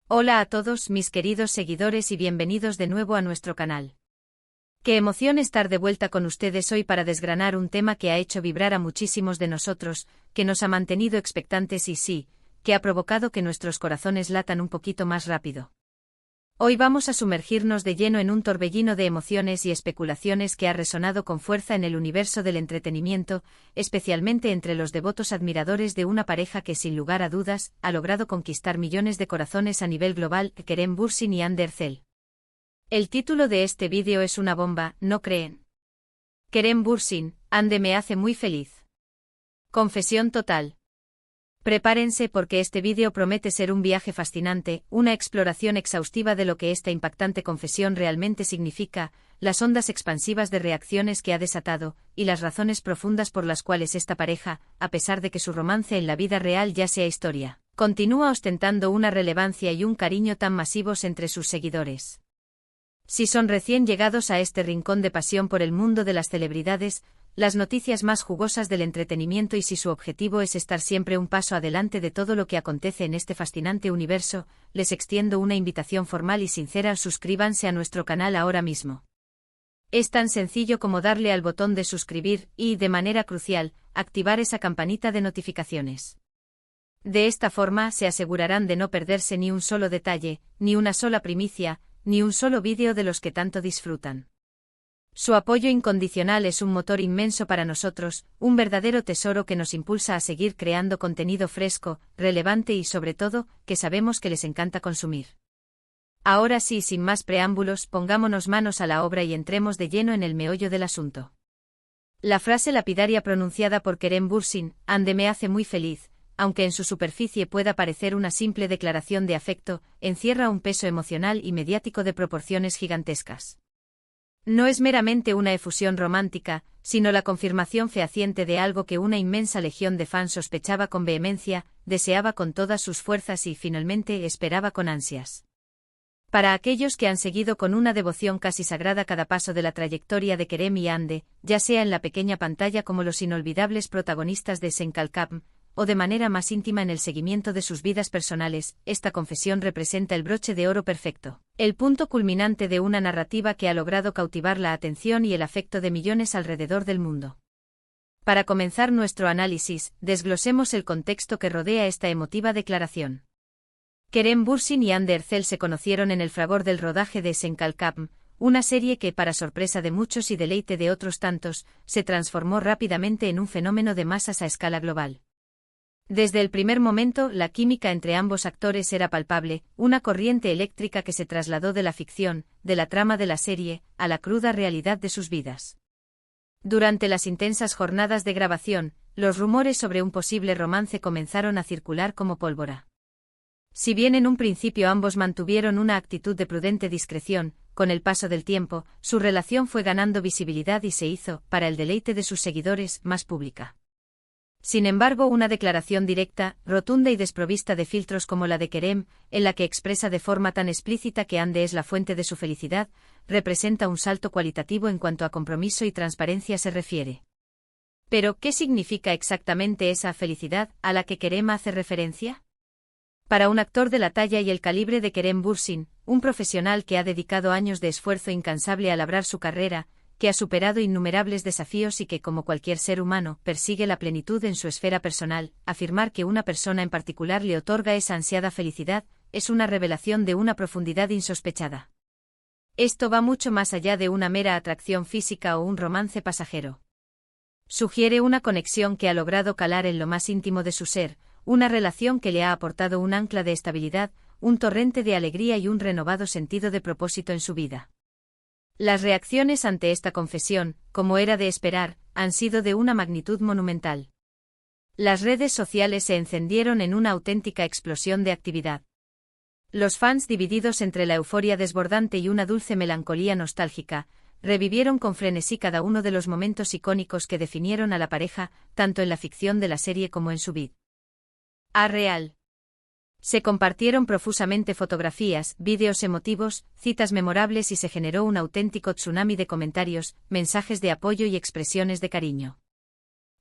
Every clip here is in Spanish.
Hola a todos mis queridos seguidores y bienvenidos de nuevo a nuestro canal. Qué emoción estar de vuelta con ustedes hoy para desgranar un tema que ha hecho vibrar a muchísimos de nosotros, que nos ha mantenido expectantes y sí, que ha provocado que nuestros corazones latan un poquito más rápido. Hoy vamos a sumergirnos de lleno en un torbellino de emociones y especulaciones que ha resonado con fuerza en el universo del entretenimiento, especialmente entre los devotos admiradores de una pareja que sin lugar a dudas ha logrado conquistar millones de corazones a nivel global, Kerem Bürsin y Hande Erçel. El título de este vídeo es una bomba, ¿no creen? Kerem Bürsin, Hande me hace muy feliz. Confesión total. Prepárense porque este vídeo promete ser un viaje fascinante, una exploración exhaustiva de lo que esta impactante confesión realmente significa, las ondas expansivas de reacciones que ha desatado, y las razones profundas por las cuales esta pareja, a pesar de que su romance en la vida real ya sea historia, continúa ostentando una relevancia y un cariño tan masivos entre sus seguidores. Si son recién llegados a este rincón de pasión por el mundo de las celebridades, las noticias más jugosas del entretenimiento y si su objetivo es estar siempre un paso adelante de todo lo que acontece en este fascinante universo, les extiendo una invitación formal y sincera: suscríbanse a nuestro canal ahora mismo. Es tan sencillo como darle al botón de suscribir y, de manera crucial, activar esa campanita de notificaciones. De esta forma se asegurarán de no perderse ni un solo detalle, ni una sola primicia, ni un solo vídeo de los que tanto disfrutan. Su apoyo incondicional es un motor inmenso para nosotros, un verdadero tesoro que nos impulsa a seguir creando contenido fresco, relevante y sobre todo, que sabemos que les encanta consumir. Ahora sí, sin más preámbulos, pongámonos manos a la obra y entremos de lleno en el meollo del asunto. La frase lapidaria pronunciada por Kerem Bürsin, Hande me hace muy feliz, aunque en su superficie pueda parecer una simple declaración de afecto, encierra un peso emocional y mediático de proporciones gigantescas. No es meramente una efusión romántica, sino la confirmación fehaciente de algo que una inmensa legión de fans sospechaba con vehemencia, deseaba con todas sus fuerzas y finalmente esperaba con ansias. Para aquellos que han seguido con una devoción casi sagrada cada paso de la trayectoria de Kerem y Hande, ya sea en la pequeña pantalla como los inolvidables protagonistas de Sen Kalkam, o de manera más íntima en el seguimiento de sus vidas personales, esta confesión representa el broche de oro perfecto, el punto culminante de una narrativa que ha logrado cautivar la atención y el afecto de millones alrededor del mundo. Para comenzar nuestro análisis, desglosemos el contexto que rodea esta emotiva declaración. Kerem Bürsin y Hande Erçel se conocieron en el fragor del rodaje de Sen Kalkam, una serie que, para sorpresa de muchos y deleite de otros tantos, se transformó rápidamente en un fenómeno de masas a escala global. Desde el primer momento, la química entre ambos actores era palpable, una corriente eléctrica que se trasladó de la ficción, de la trama de la serie, a la cruda realidad de sus vidas. Durante las intensas jornadas de grabación, los rumores sobre un posible romance comenzaron a circular como pólvora. Si bien en un principio ambos mantuvieron una actitud de prudente discreción, con el paso del tiempo, su relación fue ganando visibilidad y se hizo, para el deleite de sus seguidores, más pública. Sin embargo, una declaración directa, rotunda y desprovista de filtros como la de Kerem, en la que expresa de forma tan explícita que Hande es la fuente de su felicidad, representa un salto cualitativo en cuanto a compromiso y transparencia se refiere. Pero, ¿qué significa exactamente esa felicidad a la que Kerem hace referencia? Para un actor de la talla y el calibre de Kerem Bürsin, un profesional que ha dedicado años de esfuerzo incansable a labrar su carrera, que ha superado innumerables desafíos y que, como cualquier ser humano, persigue la plenitud en su esfera personal, afirmar que una persona en particular le otorga esa ansiada felicidad, es una revelación de una profundidad insospechada. Esto va mucho más allá de una mera atracción física o un romance pasajero. Sugiere una conexión que ha logrado calar en lo más íntimo de su ser, una relación que le ha aportado un ancla de estabilidad, un torrente de alegría y un renovado sentido de propósito en su vida. Las reacciones ante esta confesión, como era de esperar, han sido de una magnitud monumental. Las redes sociales se encendieron en una auténtica explosión de actividad. Los fans, divididos entre la euforia desbordante y una dulce melancolía nostálgica, revivieron con frenesí cada uno de los momentos icónicos que definieron a la pareja, tanto en la ficción de la serie como en su vida real. Se compartieron profusamente fotografías, vídeos emotivos, citas memorables y se generó un auténtico tsunami de comentarios, mensajes de apoyo y expresiones de cariño.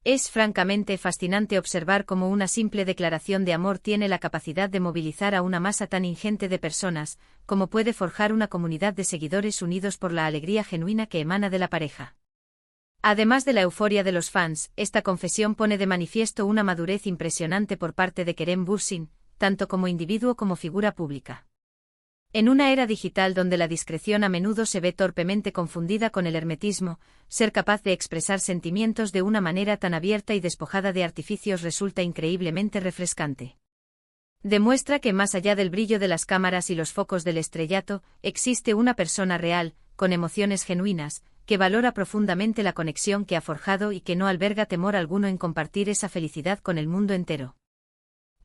Es francamente fascinante observar cómo una simple declaración de amor tiene la capacidad de movilizar a una masa tan ingente de personas, como puede forjar una comunidad de seguidores unidos por la alegría genuina que emana de la pareja. Además de la euforia de los fans, esta confesión pone de manifiesto una madurez impresionante por parte de Kerem Bürsin, tanto como individuo como figura pública. En una era digital donde la discreción a menudo se ve torpemente confundida con el hermetismo, ser capaz de expresar sentimientos de una manera tan abierta y despojada de artificios resulta increíblemente refrescante. Demuestra que más allá del brillo de las cámaras y los focos del estrellato, existe una persona real, con emociones genuinas, que valora profundamente la conexión que ha forjado y que no alberga temor alguno en compartir esa felicidad con el mundo entero.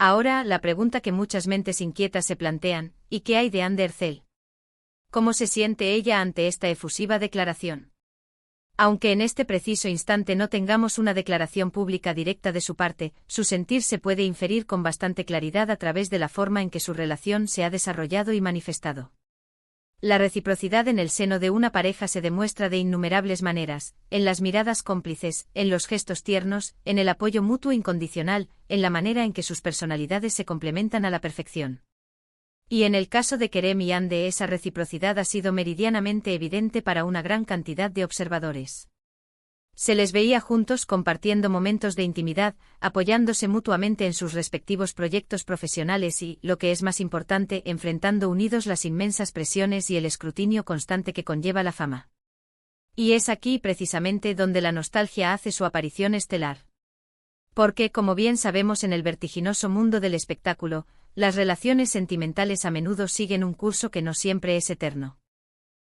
Ahora, la pregunta que muchas mentes inquietas se plantean, ¿y qué hay de Hande Erçel? ¿Cómo se siente ella ante esta efusiva declaración? Aunque en este preciso instante no tengamos una declaración pública directa de su parte, su sentir se puede inferir con bastante claridad a través de la forma en que su relación se ha desarrollado y manifestado. La reciprocidad en el seno de una pareja se demuestra de innumerables maneras, en las miradas cómplices, en los gestos tiernos, en el apoyo mutuo incondicional, en la manera en que sus personalidades se complementan a la perfección. Y en el caso de Kerem y Hande esa reciprocidad ha sido meridianamente evidente para una gran cantidad de observadores. Se les veía juntos compartiendo momentos de intimidad, apoyándose mutuamente en sus respectivos proyectos profesionales y, lo que es más importante, enfrentando unidos las inmensas presiones y el escrutinio constante que conlleva la fama. Y es aquí precisamente donde la nostalgia hace su aparición estelar. Porque, como bien sabemos en el vertiginoso mundo del espectáculo, las relaciones sentimentales a menudo siguen un curso que no siempre es eterno.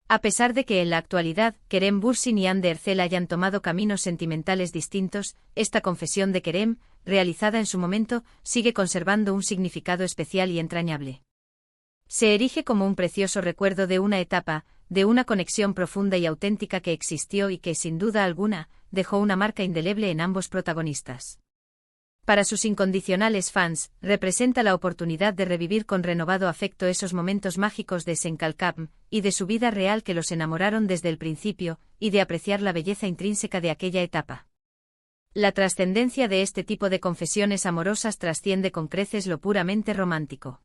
A pesar de que en la actualidad, Kerem Bürsin y Hande Erçel hayan tomado caminos sentimentales distintos, esta confesión de Kerem, realizada en su momento, sigue conservando un significado especial y entrañable. Se erige como un precioso recuerdo de una etapa, de una conexión profunda y auténtica que existió y que, sin duda alguna, dejó una marca indeleble en ambos protagonistas. Para sus incondicionales fans, representa la oportunidad de revivir con renovado afecto esos momentos mágicos de Senkalkam y de su vida real que los enamoraron desde el principio, y de apreciar la belleza intrínseca de aquella etapa. La trascendencia de este tipo de confesiones amorosas trasciende con creces lo puramente romántico.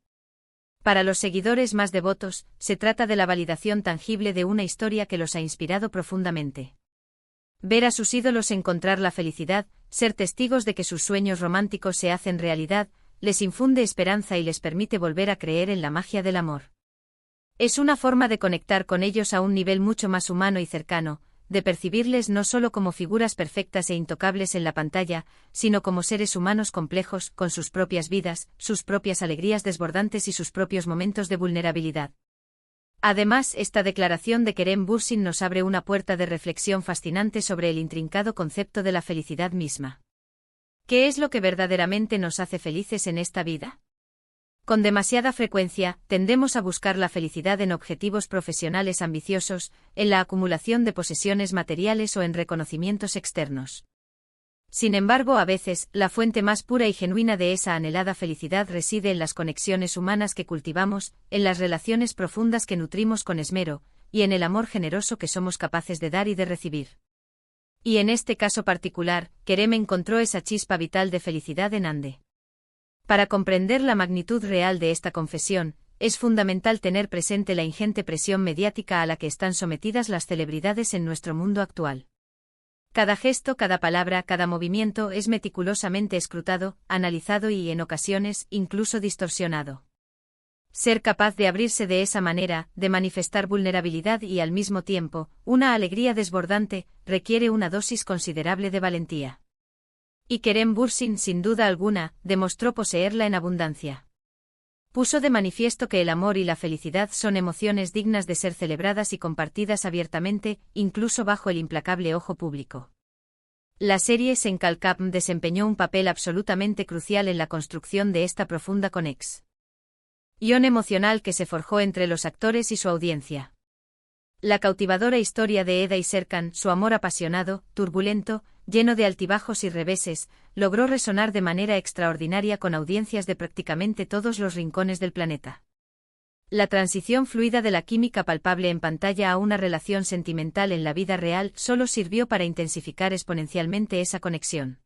Para los seguidores más devotos, se trata de la validación tangible de una historia que los ha inspirado profundamente. Ver a sus ídolos encontrar la felicidad, ser testigos de que sus sueños románticos se hacen realidad, les infunde esperanza y les permite volver a creer en la magia del amor. Es una forma de conectar con ellos a un nivel mucho más humano y cercano, de percibirles no solo como figuras perfectas e intocables en la pantalla, sino como seres humanos complejos, con sus propias vidas, sus propias alegrías desbordantes y sus propios momentos de vulnerabilidad. Además, esta declaración de Kerem Bürsin nos abre una puerta de reflexión fascinante sobre el intrincado concepto de la felicidad misma. ¿Qué es lo que verdaderamente nos hace felices en esta vida? Con demasiada frecuencia, tendemos a buscar la felicidad en objetivos profesionales ambiciosos, en la acumulación de posesiones materiales o en reconocimientos externos. Sin embargo, a veces, la fuente más pura y genuina de esa anhelada felicidad reside en las conexiones humanas que cultivamos, en las relaciones profundas que nutrimos con esmero, y en el amor generoso que somos capaces de dar y de recibir. Y en este caso particular, Kerem encontró esa chispa vital de felicidad en Hande. Para comprender la magnitud real de esta confesión, es fundamental tener presente la ingente presión mediática a la que están sometidas las celebridades en nuestro mundo actual. Cada gesto, cada palabra, cada movimiento es meticulosamente escrutado, analizado y, en ocasiones, incluso distorsionado. Ser capaz de abrirse de esa manera, de manifestar vulnerabilidad y al mismo tiempo, una alegría desbordante, requiere una dosis considerable de valentía. Y Kerem Bürsin, sin duda alguna, demostró poseerla en abundancia. Puso de manifiesto que el amor y la felicidad son emociones dignas de ser celebradas y compartidas abiertamente, incluso bajo el implacable ojo público. La serie Senkalkam desempeñó un papel absolutamente crucial en la construcción de esta profunda conexión emocional que se forjó entre los actores y su audiencia. La cautivadora historia de Eda y Serkan, su amor apasionado, turbulento, lleno de altibajos y reveses, logró resonar de manera extraordinaria con audiencias de prácticamente todos los rincones del planeta. La transición fluida de la química palpable en pantalla a una relación sentimental en la vida real solo sirvió para intensificar exponencialmente esa conexión.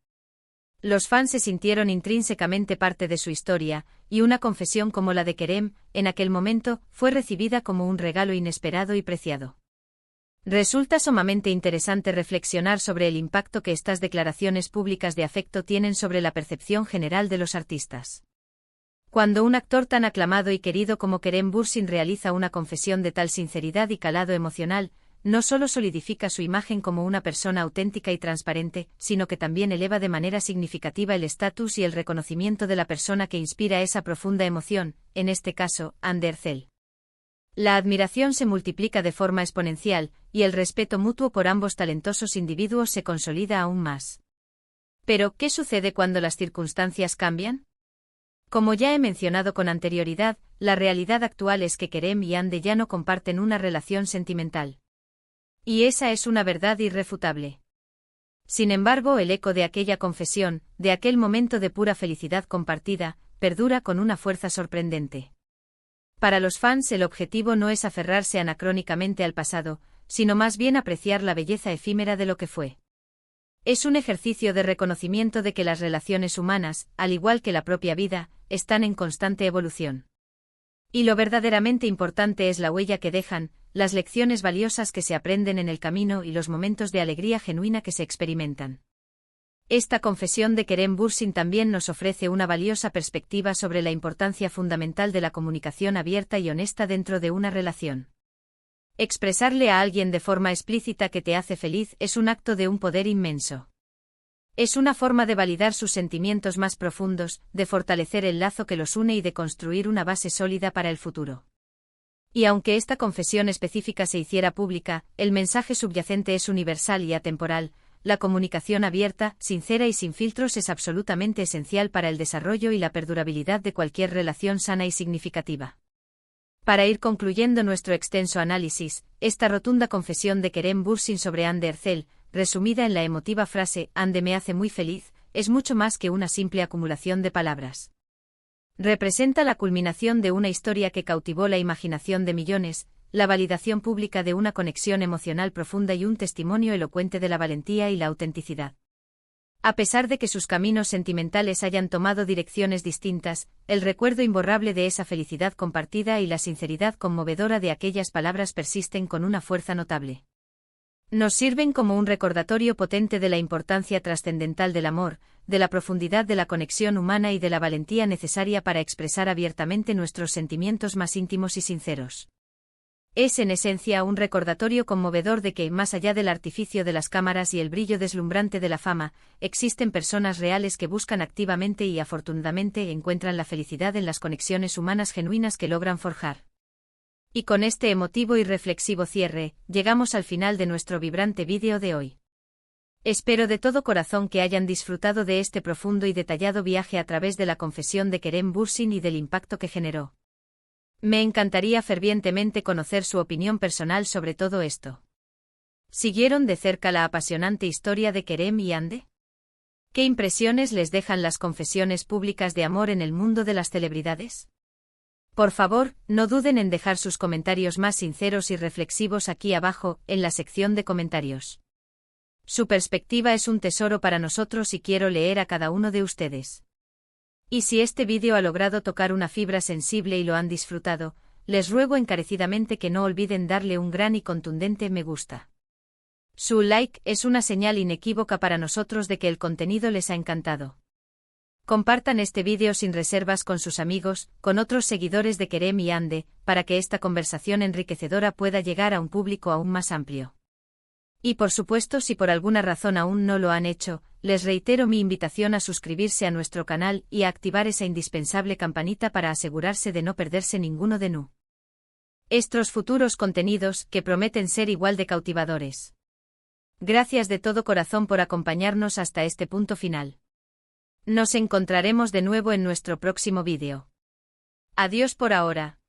Los fans se sintieron intrínsecamente parte de su historia, y una confesión como la de Kerem, en aquel momento, fue recibida como un regalo inesperado y preciado. Resulta sumamente interesante reflexionar sobre el impacto que estas declaraciones públicas de afecto tienen sobre la percepción general de los artistas. Cuando un actor tan aclamado y querido como Kerem Bürsin realiza una confesión de tal sinceridad y calado emocional, no solo solidifica su imagen como una persona auténtica y transparente, sino que también eleva de manera significativa el estatus y el reconocimiento de la persona que inspira esa profunda emoción, en este caso, Hande Erçel. La admiración se multiplica de forma exponencial, y el respeto mutuo por ambos talentosos individuos se consolida aún más. Pero, ¿qué sucede cuando las circunstancias cambian? Como ya he mencionado con anterioridad, la realidad actual es que Kerem y Hande ya no comparten una relación sentimental. Y esa es una verdad irrefutable. Sin embargo, el eco de aquella confesión, de aquel momento de pura felicidad compartida, perdura con una fuerza sorprendente. Para los fans el objetivo no es aferrarse anacrónicamente al pasado, sino más bien apreciar la belleza efímera de lo que fue. Es un ejercicio de reconocimiento de que las relaciones humanas, al igual que la propia vida, están en constante evolución. Y lo verdaderamente importante es la huella que dejan, las lecciones valiosas que se aprenden en el camino y los momentos de alegría genuina que se experimentan. Esta confesión de Kerem Bürsin también nos ofrece una valiosa perspectiva sobre la importancia fundamental de la comunicación abierta y honesta dentro de una relación. Expresarle a alguien de forma explícita que te hace feliz es un acto de un poder inmenso. Es una forma de validar sus sentimientos más profundos, de fortalecer el lazo que los une y de construir una base sólida para el futuro. Y aunque esta confesión específica se hiciera pública, el mensaje subyacente es universal y atemporal. La comunicación abierta, sincera y sin filtros es absolutamente esencial para el desarrollo y la perdurabilidad de cualquier relación sana y significativa. Para ir concluyendo nuestro extenso análisis, esta rotunda confesión de Kerem Bürsin sobre Hande Erçel, resumida en la emotiva frase «Hande me hace muy feliz», es mucho más que una simple acumulación de palabras. Representa la culminación de una historia que cautivó la imaginación de millones, la validación pública de una conexión emocional profunda y un testimonio elocuente de la valentía y la autenticidad. A pesar de que sus caminos sentimentales hayan tomado direcciones distintas, el recuerdo imborrable de esa felicidad compartida y la sinceridad conmovedora de aquellas palabras persisten con una fuerza notable. Nos sirven como un recordatorio potente de la importancia trascendental del amor, de la profundidad de la conexión humana y de la valentía necesaria para expresar abiertamente nuestros sentimientos más íntimos y sinceros. Es en esencia un recordatorio conmovedor de que, más allá del artificio de las cámaras y el brillo deslumbrante de la fama, existen personas reales que buscan activamente y afortunadamente encuentran la felicidad en las conexiones humanas genuinas que logran forjar. Y con este emotivo y reflexivo cierre, llegamos al final de nuestro vibrante vídeo de hoy. Espero de todo corazón que hayan disfrutado de este profundo y detallado viaje a través de la confesión de Kerem Bürsin y del impacto que generó. Me encantaría fervientemente conocer su opinión personal sobre todo esto. ¿Siguieron de cerca la apasionante historia de Kerem y Hande? ¿Qué impresiones les dejan las confesiones públicas de amor en el mundo de las celebridades? Por favor, no duden en dejar sus comentarios más sinceros y reflexivos aquí abajo, en la sección de comentarios. Su perspectiva es un tesoro para nosotros y quiero leer a cada uno de ustedes. Y si este vídeo ha logrado tocar una fibra sensible y lo han disfrutado, les ruego encarecidamente que no olviden darle un gran y contundente me gusta. Su like es una señal inequívoca para nosotros de que el contenido les ha encantado. Compartan este vídeo sin reservas con sus amigos, con otros seguidores de Kerem y Hande, para que esta conversación enriquecedora pueda llegar a un público aún más amplio. Y por supuesto, si por alguna razón aún no lo han hecho, les reitero mi invitación a suscribirse a nuestro canal y a activar esa indispensable campanita para asegurarse de no perderse ninguno de nuestros futuros contenidos, que prometen ser igual de cautivadores. Gracias de todo corazón por acompañarnos hasta este punto final. Nos encontraremos de nuevo en nuestro próximo vídeo. Adiós por ahora.